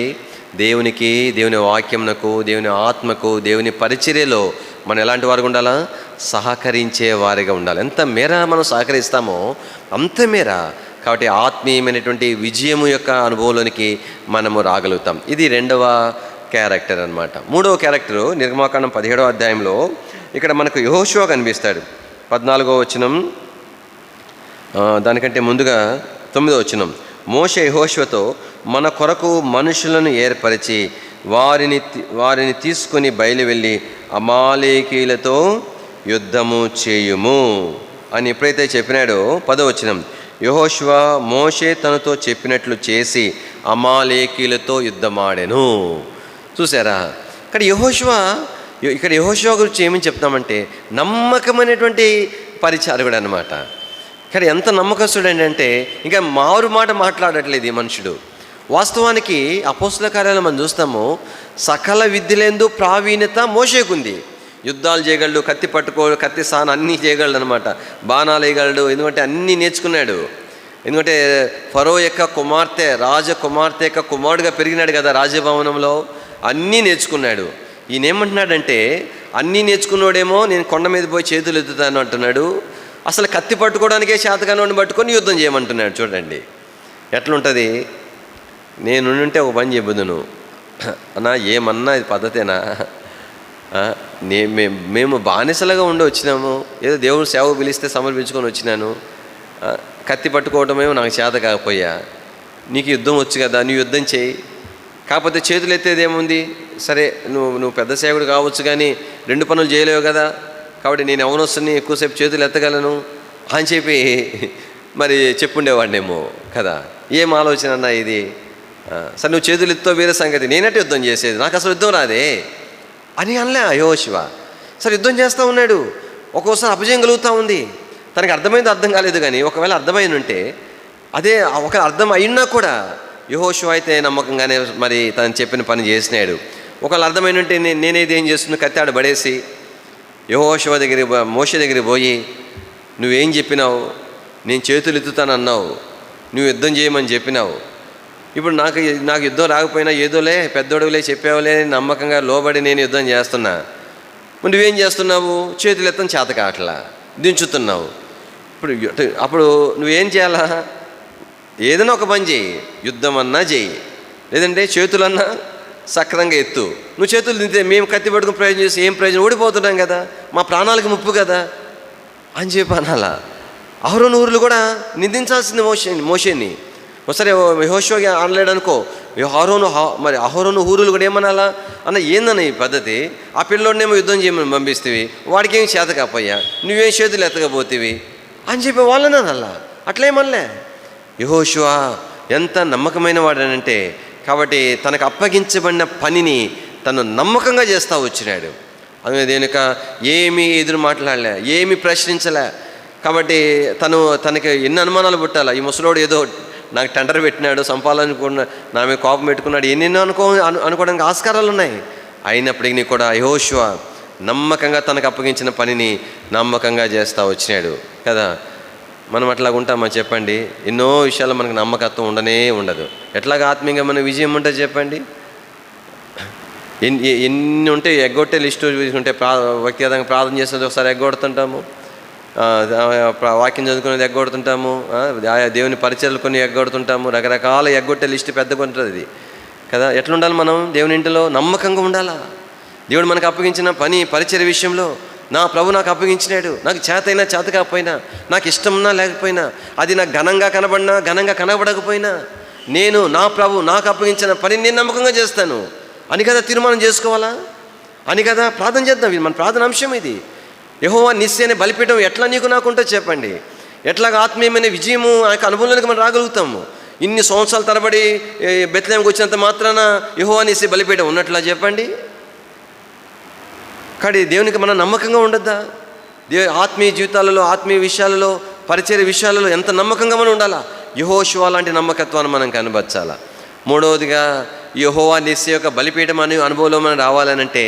దేవునికి, దేవుని వాక్యమునకు, దేవుని ఆత్మకు, దేవుని పరిచర్యలో మనం ఎలాంటి వారికి ఉండాలా? సహకరించే వారిగా ఉండాలి. ఎంత మేర మనం సహకరిస్తామో అంత మేర కాబట్టి ఆత్మీయమైనటువంటి విజయము యొక్క అనుభవంలోనికి మనము రాగలుగుతాం. ఇది 2వ క్యారెక్టర్ అనమాట. 3వ క్యారెక్టరు నిర్గమాకాండం 17వ అధ్యాయంలో ఇక్కడ మనకు యెహోషువ కనిపిస్తాడు. 14వ వచనం, దానికంటే ముందుగా 9వ వచనం. మోషే యెహోషువతో, మన కొరకు మనుషులను ఏర్పరిచి వారిని తీసుకొని బయలు వెళ్ళి అమాలేకీలతో యుద్ధము చేయుము అని ఎప్పుడైతే చెప్పినాడో 10వ వచనం. యెహోషువ మోషే తనతో చెప్పినట్లు చేసి అమాలేకీలతో యుద్ధమాడెను. చూసారా? ఇక్కడ యెహోషువ గురించి ఏమని చెప్తామంటే నమ్మకమైనటువంటి పరిచారకుడు అనమాట. ఇక్కడ ఎంత నమ్మకస్తుడు అంటే ఇంకా మారు మాట మాట్లాడట్లేదు ఈ మనుషుడు. వాస్తవానికి అపోస్తల కార్యాలు మనం చూస్తాము, సకల విద్యలందు ప్రావీణ్యత మోషేకుంది. యుద్ధాలు చేయగలడు, కత్తి సాన అన్నీ చేయగలడు అనమాట, బాణాలు వేయగలడు. ఎందుకంటే అన్నీ నేర్చుకున్నాడు. ఎందుకంటే ఫరో యొక్క కుమార్తె, రాజకుమార్తె యొక్క కుమారుడుగా పెరిగినాడు కదా రాజభవనంలో, అన్నీ నేర్చుకున్నాడు. ఈయన ఏమంటున్నాడంటే, అన్నీ నేర్చుకున్నాడేమో నేను కొండ మీద పోయి చేతులు ఎత్తుతాను అంటున్నాడు. అసలు కత్తి పట్టుకోవడానికే శాతకాన్ని పట్టుకొని యుద్ధం చేయమంటున్నాడు. చూడండి ఎట్లుంటుంది. నేనుంటే ఒక పని చెబుదును అన్నా, ఏమన్నా ఇది పద్ధతేనా? మేము బానిసలుగా ఉండి వచ్చినాము, ఏదో దేవుడు సేవ పిలిస్తే సమర్పించుకొని వచ్చినాను, కత్తి పట్టుకోవటమేమో నాకు చేత కాకపోయా. నీకు యుద్ధం వచ్చు కదా, నువ్వు యుద్ధం చేయి. కాకపోతే చేతులు ఎత్తేదేముంది, సరే నువ్వు పెద్ద సేవకుడు కావచ్చు కానీ 2 పనులు చేయలేవు కదా, కాబట్టి నేను ఎవరొస్తుని ఎక్కువసేపు చేతులు ఎత్తగలను అని చెప్పి మరి చెప్పుండేవాడినేమో కదా. ఏం ఆలోచన అన్నా ఇది. సరే నువ్వు చేతులు ఎత్తో వేరే సంగతి, నేనంటే యుద్ధం చేసేది, నాకు అసలు యుద్ధం రాదే అని అనలే యెహోషువ. సరే యుద్ధం చేస్తూ ఉన్నాడు, ఒక్కోసారి అపజయం కలుగుతూ ఉంది. తనకి అర్థమైంది అర్థం కాలేదు కానీ ఒకవేళ అర్థమైన ఉంటే, అదే ఒక అర్థం అయినా కూడా యెహోషువ అయితే నమ్మకంగానే మరి తను చెప్పిన పని చేసినాడు. ఒకవేళ అర్థమైన ఉంటే నేనేది ఏం చేస్తున్నా, కత్తాడు పడేసి యెహోషువ దగ్గరికి మోషే దగ్గరికి పోయి, నువ్వేం చెప్పినావు, నేను చేతులు ఎత్తుతానన్నావు, నువ్వు యుద్ధం చేయమని చెప్పినావు, ఇప్పుడు నాకు యుద్ధం రాకపోయినా ఏదోలే పెద్దోడులే చెప్పావులే నమ్మకంగా లోబడి నేను యుద్ధం చేస్తున్నా, నువ్వేం చేస్తున్నావు, చేతులు ఎత్తని చేత కావట్లా, దించుతున్నావు. అప్పుడు నువ్వేం చేయాలా, ఏదైనా ఒక పని చేయి, యుద్ధం అన్నా చేయి, లేదంటే చేతులన్నా సక్రంగా ఎత్తు. నువ్వు చేతులు దింతే మేము కత్తి పట్టుకుని ప్రయోజనం చేసి ఏం ప్రయోజనం, ఓడిపోతున్నాం కదా, మా ప్రాణాలకు ముప్పు కదా అని చెప్పి అనాలా. అహరోను ఊరులు కూడా నిందించాల్సింది మోషేని. ఒకసారి యెహోషువ అనలేడు అనుకో, అహరోను ఊరులు కూడా ఏమనాలా, అన్న ఏందన్న ఈ పద్ధతి, ఆ పిల్లోడినేమో యుద్ధం చేయమని పంపిస్తేవి, వాడికి ఏం చేత కాపోయా, నువ్వేం చేతులు ఎత్తకపోతేవి అని చెప్పి వాళ్ళని అనాలా. అట్లేమనలే. యెహోషువ ఎంత నమ్మకమైన వాడనంటే, కాబట్టి తనకు అప్పగించబడిన పనిని తను నమ్మకంగా చేస్తూ వచ్చినాడు. అది దేనిక ఏమీ ఎదురు మాట్లాడలే, ఏమీ ప్రశ్నించలే. కాబట్టి తనకి ఎన్ని అనుమానాలు పుట్టాలా, ఈ ముసలోడు ఏదో నాకు టెండర్ పెట్టినాడు, సంపాదనుకున్న నా మీద కోపం పెట్టుకున్నాడు, ఎన్నెన్నో అనుకోవడానికి ఆస్కారాలు ఉన్నాయి. అయినప్పటికీ కూడా యెహోషువ నమ్మకంగా తనకు అప్పగించిన పనిని నమ్మకంగా చేస్తూ వచ్చినాడు కదా. మనం అట్లాగా ఉంటామా చెప్పండి? ఎన్నో విషయాలు మనకు నమ్మకత్వం ఉండదు. ఎట్లాగా ఆత్మీయంగా మన విజయం ఉంటుంది చెప్పండి? ఎన్ని ఉంటే ఎగ్గొట్టే లిస్టు ఉంటే వ్యక్తిగతంగా ప్రార్థన చేసేది ఒకసారి ఎగ్గొడుతుంటాము, వాక్యం చదువుకునేది ఎగ్గొడుతుంటాము, దేవుని పరిచయాలు కొన్ని ఎగ్గొడుతుంటాము, రకరకాల ఎగ్గొట్టే లిస్టు పెద్దగా ఉంటుంది ఇది కదా. ఎట్లుండాలి మనం దేవుని ఇంటిలో? నమ్మకంగా ఉండాలా. దేవుడు మనకు అప్పగించిన పని పరిచయ విషయంలో నా ప్రభు నాకు అప్పగించినాడు, నాకు చేతైనా చేత కాకపోయినా, నాకు ఇష్టమున్నా లేకపోయినా, అది నాకు ఘనంగా కనబడినా ఘనంగా కనబడకపోయినా, నేను నా ప్రభు నాకు అప్పగించిన పని నేను నమ్మకంగా చేస్తాను అని కదా తీర్మానం చేసుకోవాలా, అని కదా ప్రార్థన చేద్దాం. ఇది మన ప్రార్థన అంశం. ఇది యెహోవా నిస్సి అనే బలిపీఠం ఎట్లా నీకు నాకుంటో చెప్పండి. ఎట్లాగ ఆత్మీయమైన విజయము ఆ యొక్క అనుభవంలోనికి మనం రాగలుగుతాము. ఇన్ని సంవత్సరాల తరబడి బెత్లెహేముకు వచ్చినంత మాత్రాన యెహోవా నిస్సి బలిపీఠం ఉన్నట్లా చెప్పండి? కానీ దేవునికి మనం నమ్మకంగా ఉండద్దా? ఆత్మీయ జీవితాలలో, ఆత్మీయ విషయాలలో, పరిచయ విషయాలలో ఎంత నమ్మకంగా మనం ఉండాలా? యెహోషువ లాంటి నమ్మకత్వాన్ని మనం కనబర్చాలా. మూడవదిగా యెహోవా నిస్సి యొక్క బలిపీఠం అనే అనుభవంలో మనం రావాలనంటే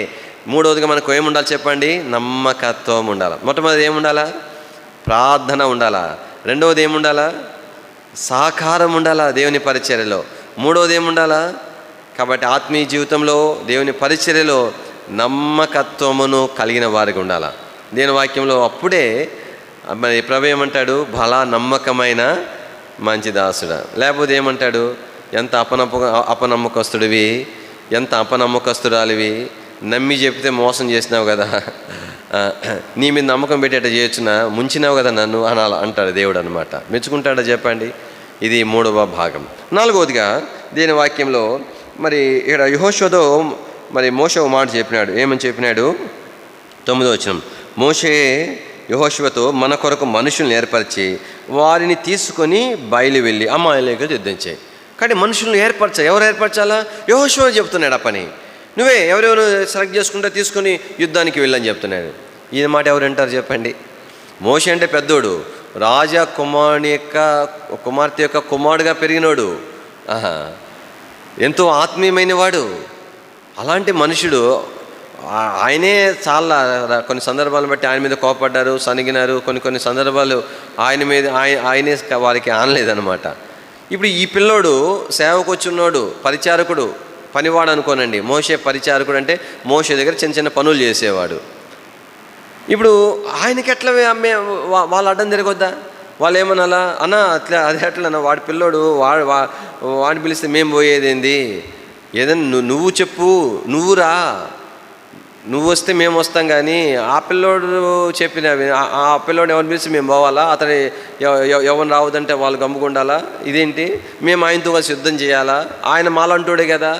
మూడవదిగా మనకు ఏముండాలి చెప్పండి? నమ్మకత్వం ఉండాలి. మొట్టమొదటి ఏముండాలా? ప్రార్థన ఉండాలా. రెండవది ఏముండాలా? సహకారం ఉండాలా దేవుని పరిచర్యలో. మూడవది ఏముండాలా? కాబట్టి ఆత్మీయ జీవితంలో దేవుని పరిచర్యలో నమ్మకత్వమును కలిగిన వారికి ఉండాలా. దేని వాక్యంలో అప్పుడే మరి ప్రభు ఏమంటాడు? బలా నమ్మకమైన మంచి దాసుడా. లేకపోతే ఏమంటాడు? ఎంత అపనమ్మకస్తుడివి, ఎంత అపనమ్మకస్తురాలివి, నమ్మి చెప్తే మోసం చేసినావు కదా, నీ మీద నమ్మకం పెట్టేట చేయొచ్చునా, ముంచినావు కదా నన్ను అనాల అంటాడు దేవుడు అనమాట. మెచ్చుకుంటాడా చెప్పండి? ఇది మూడవ భాగం. నాలుగవదిగా దీని వాక్యంలో మరి ఇక్కడ యెహోషువతో మరి మోషే మాట చెప్పినాడు. ఏమని చెప్పినాడు? 9వ వచనం, మోషే యెహోషువతో మన కొరకు మనుషుల్ని ఏర్పరిచి వారిని తీసుకొని బయలు వెళ్ళి అమాలేకుతో యుద్ధం చేయి. కానీ మనుషులను ఏర్పరచాలి. ఎవరు ఏర్పరచాలా? యెహోషువ చెప్తున్నాడు ఆ పని. నువ్వే ఎవరెవరు సెలెక్ట్ చేసుకుంటే తీసుకొని యుద్ధానికి వెళ్ళని చెప్తున్నాడు. ఈ మాట ఎవరు అంటారు చెప్పండి? మోషే అంటే పెద్దోడు, రాజా కుమార్తె యొక్క కుమారుడుగా పెరిగినోడు, ఎంతో ఆత్మీయమైన వాడు. అలాంటి మనుషుడు ఆయనే చాలా కొన్ని సందర్భాలను బట్టి ఆయన మీద కోపడ్డారు, సనిగినారు. కొన్ని సందర్భాలు ఆయనే వారికి ఆనలేదన్నమాట. ఇప్పుడు ఈ పిల్లోడు సేవకు వచ్చున్నాడు, పరిచారకుడు, పనివాడు అనుకోనండి. మోషే పరిచారకుడు అంటే మోషే దగ్గర చిన్న చిన్న పనులు చేసేవాడు. ఇప్పుడు ఆయనకి ఎట్లా వాళ్ళు అడ్డం తిరగొద్దా? వాళ్ళు ఏమనాలా? అన్న అట్లా అదే అట్లా వాడి పిల్లోడు వాడిని పిలిస్తే మేము పోయేదేంది, ఏదైనా నువ్వు చెప్పు, నువ్వు రా, నువ్వు వస్తే మేము వస్తాం, కానీ ఆ పిల్లోడు చెప్పినవి ఆ పిల్లోడు ఎవరిని పిలిచి మేము పోవాలా, అతని ఎవరు రావద్దంటే వాళ్ళు గమ్ముకుండాలా, ఇదేంటి మేము ఆయనతో కలిసి యుద్ధం చేయాలా, ఆయన మాలంటోడే కదా,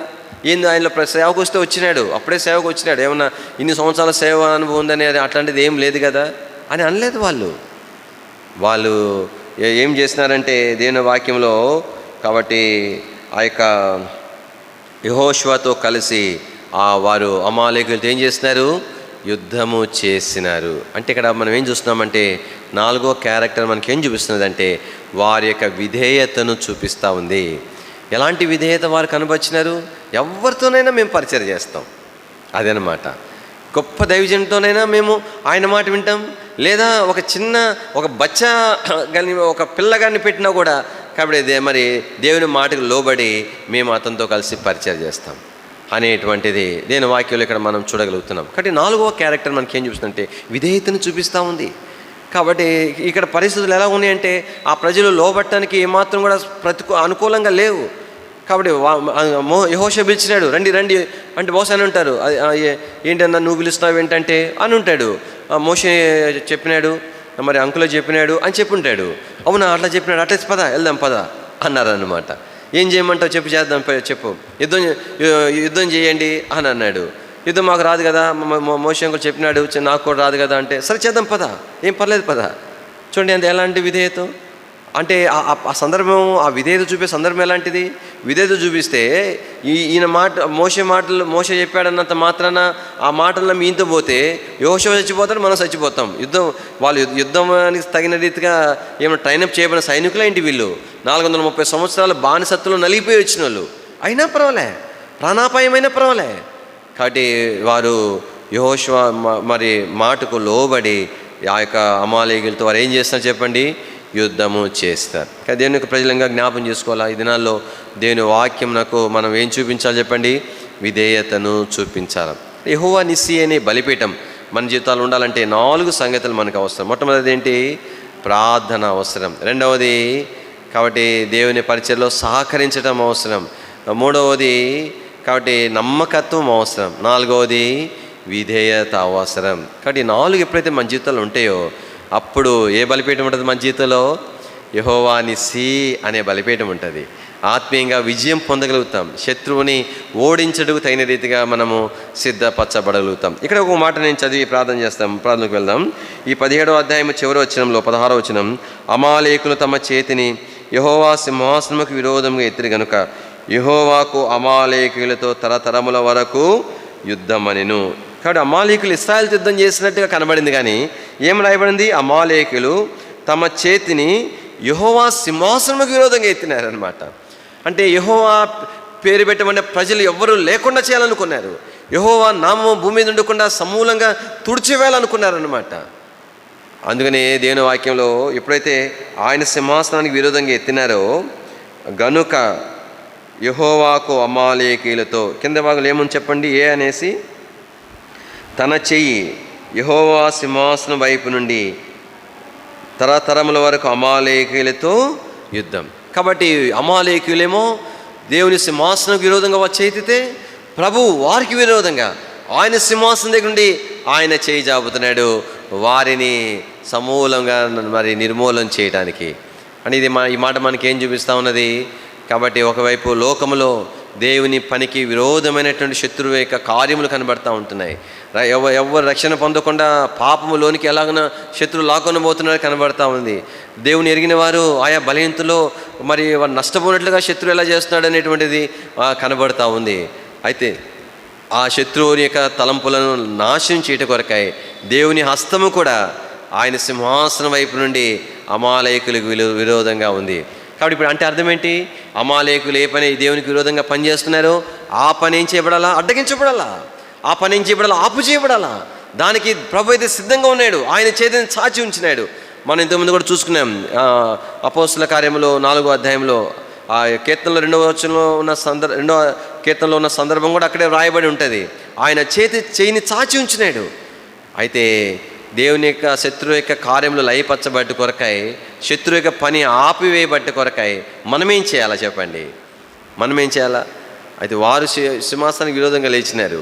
ఏంది ఆయనలో సేవకు వస్తే వచ్చినాడు, అప్పుడే సేవకు వచ్చినాడు, ఏమన్నా ఇన్ని సంవత్సరాల సేవ అనుభవం ఉందని అట్లాంటిది ఏం లేదు కదా అని అనలేదు. వాళ్ళు ఏం చేసినారంటే దేవుని వాక్యంలో, కాబట్టి ఆ యొక్క యెహోషువతో కలిసి వారు అమాలేకులతో ఏం చేస్తున్నారు, యుద్ధము చేసినారు. అంటే ఇక్కడ మనం ఏం చూస్తున్నామంటే 4వ క్యారెక్టర్ మనకేం చూపిస్తున్నదంటే వారి యొక్క విధేయతను చూపిస్తూ ఉంది. ఎలాంటి విధేయత వారు కనబరిచినారు, ఎవరితోనైనా మేము పరిచయం చేస్తాం, అదనమాట. గొప్ప దైవజనుడితోనైనా మేము ఆయన మాట వింటాం, లేదా ఒక బచ్చా కానీ ఒక పిల్లగాన్ని పెట్టినా కూడా కాబట్టి మరి దేవుని మాటకు లోబడి మేము అతనితో కలిసి పరిచయం చేస్తాం అనేటువంటిది దేని వాక్యంలో ఇక్కడ మనం చూడగలుగుతున్నాం. కాబట్టి 4వ క్యారెక్టర్ మనకి ఏం చూస్తుందంటే విధేయతను చూపిస్తూ ఉంది. కాబట్టి ఇక్కడ పరిస్థితులు ఎలా ఉన్నాయంటే ఆ ప్రజలు లోబట్టడానికి ఏమాత్రం కూడా అనుకూలంగా లేవు. కాబట్టి యెహోషువ పిలిచినాడు, రండి రండి అంటే మోసే అని ఉంటారు, ఏంటన్నా నువ్వు పిలుస్తున్నావు ఏంటంటే అని ఉంటాడు. మోసే చెప్పినాడు, మరి అంకులో చెప్పినాడు అని చెప్పి ఉంటాడు. అవునా అట్లా చెప్పినాడు, అట్లా పద వెళ్దాం పద అన్నారన్నమాట. ఏం చేయమంటావు చెప్పు, చేద్దాం చెప్పు, యుద్ధం చేయండి అని అన్నాడు. యుద్ధం మాకు రాదు కదా, మోషే అంకులు చెప్పినాడు, నాకు కూడా రాదు కదా అంటే సరే చేద్దాం పద, ఏం పర్లేదు పద. చూడండి అంత ఎలాంటి విధేయత అంటే ఆ సందర్భం, ఆ విధేయత చూపే సందర్భం ఎలాంటిది. విధేయత చూపిస్తే ఈయన మోషే చెప్పాడన్నంత మాత్రాన ఆ మాటల్లో మీతో పోతే యెహోషువ చచ్చిపోతాడు, మనం చచ్చిపోతాం. వాళ్ళు యుద్ధానికి తగిన రీతిగా ఏమైనా ట్రైనప్ చేయబడిన సైనికులు ఏంటి వీళ్ళు, 430 సంవత్సరాల బానిసత్తులు నలిగిపోయి వచ్చిన వాళ్ళు, అయినా పర్వాలే, ప్రాణాపాయమైనా పర్వాలే. కాబట్టి వారు యెహోషువ మరి మాటకు లోబడి ఆ యొక్క అమాలేకులతో వారు ఏం చేస్తున్నారు చెప్పండి, యుద్ధము చేస్తారు. దేవుని యొక్క ప్రజలంగా జ్ఞాపం చేసుకోవాలా, ఈ దినాల్లో దేవుని వాక్యంకు మనం ఏం చూపించాలి చెప్పండి, విధేయతను చూపించాలి. యెహోవా నిస్సీ అనే బలిపీఠం మన జీవితాలు ఉండాలంటే 4 సంగతులు మనకు అవసరం. మొట్టమొదటిది ఏంటి, ప్రార్థన అవసరం. రెండవది కాబట్టి దేవుని పరిచర్యలో సహకరించడం అవసరం. మూడవది కాబట్టి నమ్మకత్వం అవసరం. 4వది విధేయత అవసరం. కాబట్టి 4 ఎప్పుడైతే మన జీవితాలు ఉంటాయో అప్పుడు ఏ బలిపీఠం ఉంటుంది మన జీవితంలో, యెహోవా నిస్సీ అనే బలిపీఠం ఉంటుంది. ఆత్మీయంగా విజయం పొందగలుగుతాం, శత్రువుని ఓడించడానికి తగిన రీతిగా మనము సిద్ధపరచబడగలుగుతాం. ఇక్కడ ఒక మాట నేను చదివి ప్రార్థన చేస్తాం, ప్రార్థనకు వెళ్దాం. ఈ 17వ అధ్యాయం చివరి వచనంలో 16వ వచనం, అమాలేకులు తమ చేతిని యెహోవా సింహాసనముకు విరోధంగా ఎత్తిరి గనుక యెహోవాకు అమాలేకులతో తరతరముల వరకు యుద్ధమనెను. కాబట్టి అమాలేకులు ఇశ్రాయేలుతో యుద్ధం చేసినట్టుగా కనబడింది, కానీ ఏం రాయబడింది, అమాలేకులు తమ చేతిని యెహోవా సింహాసనముకు విరోధంగా ఎత్తినారనమాట. అంటే యెహోవా పేరు పెట్టమనే ప్రజలు ఎవ్వరూ లేకుండా చేయాలనుకున్నారు. యెహోవా నామం భూమి మీద ఉండకుండా సమూలంగా తుడిచివేయాలనుకున్నారనమాట. అందుకనే దేవుని వాక్యంలో ఎప్పుడైతే ఆయన సింహాసనానికి విరోధంగా ఎత్తినారో గనుక యెహోవాకు అమాలేకీలతో, కింద భాగంలో ఏమని చెప్పండి, ఏ అనేసి, తన చెయ్యి యెహోవా సింహాసనం వైపు నుండి తరతరముల వరకు అమాలేకీలతో యుద్ధం. కాబట్టి అమాలేకీలేమో దేవుని సింహాసనం విరోధంగా వారు చేతితే, ప్రభు వారికి విరోధంగా ఆయన సింహాసనం దగ్గర నుండి ఆయన చేయి జాపుతున్నాడు వారిని సమూలంగా మరి నిర్మూలన చేయడానికి. అని ఈ మాట మనకి ఏం చూపిస్తూ ఉన్నది. కాబట్టి ఒకవైపు లోకములో దేవుని పనికి విరోధమైనటువంటి శత్రువు యొక్క కార్యములు కనబడతా ఉంటున్నాయి. ఎవరు రక్షణ పొందకుండా పాపములోనికి ఎలాగైనా శత్రువు లాక్కొని పోతున్నారో కనబడతా ఉంది. దేవుని ఎరిగిన వారు ఆయా బలహీనతలో మరి వారు నష్టపోయినట్లుగా శత్రువు ఎలా చేస్తున్నాడు అనేటువంటిది కనబడతా ఉంది. అయితే ఆ శత్రువుని యొక్క తలంపులను నాశనం చేయట కొరకై దేవుని హస్తము కూడా ఆయన సింహాసనం వైపు నుండి అమాలేకులకు విరోధంగా ఉంది. కాబట్టి ఇప్పుడు అంటే అర్థం ఏంటి, అమాలేకులు ఏ పని దేవునికి విరోధంగా పనిచేస్తున్నారో ఆ పని ఏం చేయబడాలా, అడ్డగించబడాలా, ఆ పని ఏం చేయబడాలా, ఆపు చేయబడాలా. దానికి ప్రభు అయితే సిద్ధంగా ఉన్నాడు, ఆయన చేతిని చాచి ఉంచినాడు. మనం ఇంతకుముందు కూడా చూసుకున్నాం అపోస్తుల కార్యములో 4వ అధ్యాయంలో ఆ కీర్తనలో 2వ వచనంలో ఉన్న 2వ కీర్తనలో ఉన్న సందర్భం కూడా అక్కడే వ్రాయబడి ఉంటుంది. ఆయన చేయిని చాచి ఉంచినాడు. అయితే దేవుని యొక్క శత్రువు యొక్క కార్యములు లయపరచబట్టి కొరకాయి, శత్రువు యొక్క పని ఆపివేయబట్టి కొరకాయి మనమేం చేయాలా చెప్పండి, మనమేం చేయాలా? అయితే వారు సింహాసనానికి విరోధంగా లేచినారు.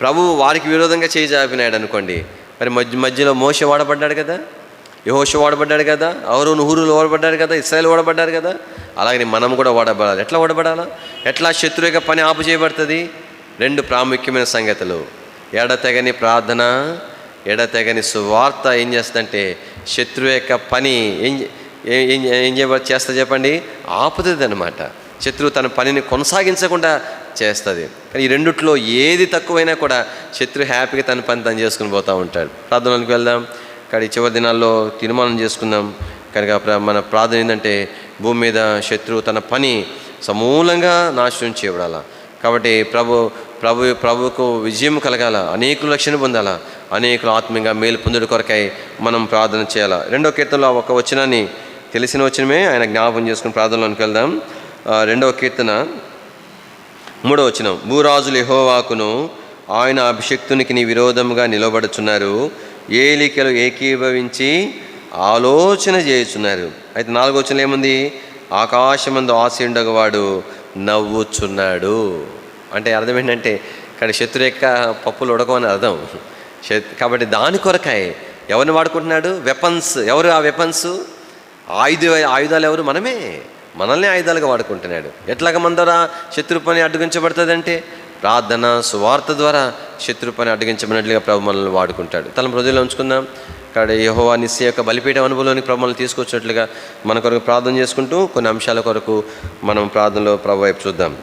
ప్రభువు వారికి విరోధంగా చేయి జాపినాడు అనుకోండి, మరి మధ్యలో మోషే వాడబడ్డాడు కదా, యెహోషువ వాడబడ్డాడు కదా, అహరోను హూరులు వాడబడ్డాడు కదా, ఇశ్రాయేలు వాడబడ్డారు కదా. అలాగే మనం కూడా వాడబడాలి. ఎట్లా వాడబడాలా? ఎట్లా శత్రువు యొక్క పని ఆపు చేయబడుతుంది? 2 ప్రాముఖ్యమైన సంగతులు. ఎడతెగని ప్రార్థన, ఎడతెగని సువార్త ఏం చేస్తుందంటే శత్రువు యొక్క పని ఏం చేస్తా చెప్పండి, ఆపుతుంది అనమాట. శత్రువు తన పనిని కొనసాగించకుండా చేస్తుంది. కానీ ఈ రెండిట్లో ఏది తక్కువైనా కూడా శత్రువు హ్యాపీగా తన పని తను చేసుకుని పోతూ ఉంటాడు. ప్రార్థనలకు వెళ్దాం. కానీ చివరి దినాల్లో తీర్మానం చేసుకుందాం. కనుక మన ప్రార్థన ఏంటంటే భూమి మీద శత్రువు తన పని సమూలంగా నాశనం చేయబడాల. కాబట్టి ప్రభువుకు విజయం కలగాల, అనేకులు రక్షణ పొందాలా, అనేకులు ఆత్మీయంగా మేలు పొందుడు కొరకై మనం ప్రార్థన చేయాలా. 2వ కీర్తనలో ఒక వచనాన్ని, తెలిసిన వచనమే, ఆయన జ్ఞాపకం చేసుకుని ప్రార్థనలోనికి వెళ్దాం. 2వ కీర్తన 3వ వచనం. భూరాజులు యెహోవాకును ఆయన అభిషిక్తునికి నీ విరోధముగా నిలబడుచున్నారు, ఏలికలు ఏకీభవించి ఆలోచన చేయుచున్నారు. అయితే 4వ వచనం ఏముంది? ఆకాశమందు ఆశీనుడగవాడు నవ్వుచున్నాడు. అంటే అర్థం ఏంటంటే ఇక్కడ శత్రు యొక్క పప్పులు ఉడకమని అర్థం. కాబట్టి దాని కొరకాయ ఎవరిని వాడుకుంటున్నాడు? వెపన్స్. ఎవరు ఆ వెపన్స్? ఆయుధాలు ఎవరు? మనల్ని ఆయుధాలుగా వాడుకుంటున్నాడు. ఎట్లాగ మన ద్వారా శత్రు పని అడ్డగించబడుతుంది అంటే ప్రార్థన సువార్త ద్వారా శత్రు పని అడ్డగించబడినట్లుగా ప్రభు మనల్ని వాడుకుంటాడు. తల హృదయంలో ఉంచుకుందాం. ఇక్కడ యెహోవా నిస్సీ యొక్క బలిపీఠం అనుభవంలోనికి ప్రభు మనల్ని తీసుకొచ్చినట్లుగా మన కొరకు ప్రార్థన చేసుకుంటూ కొన్ని అంశాల కొరకు మనం ప్రార్థనలో ప్రభు వైపు చూద్దాం.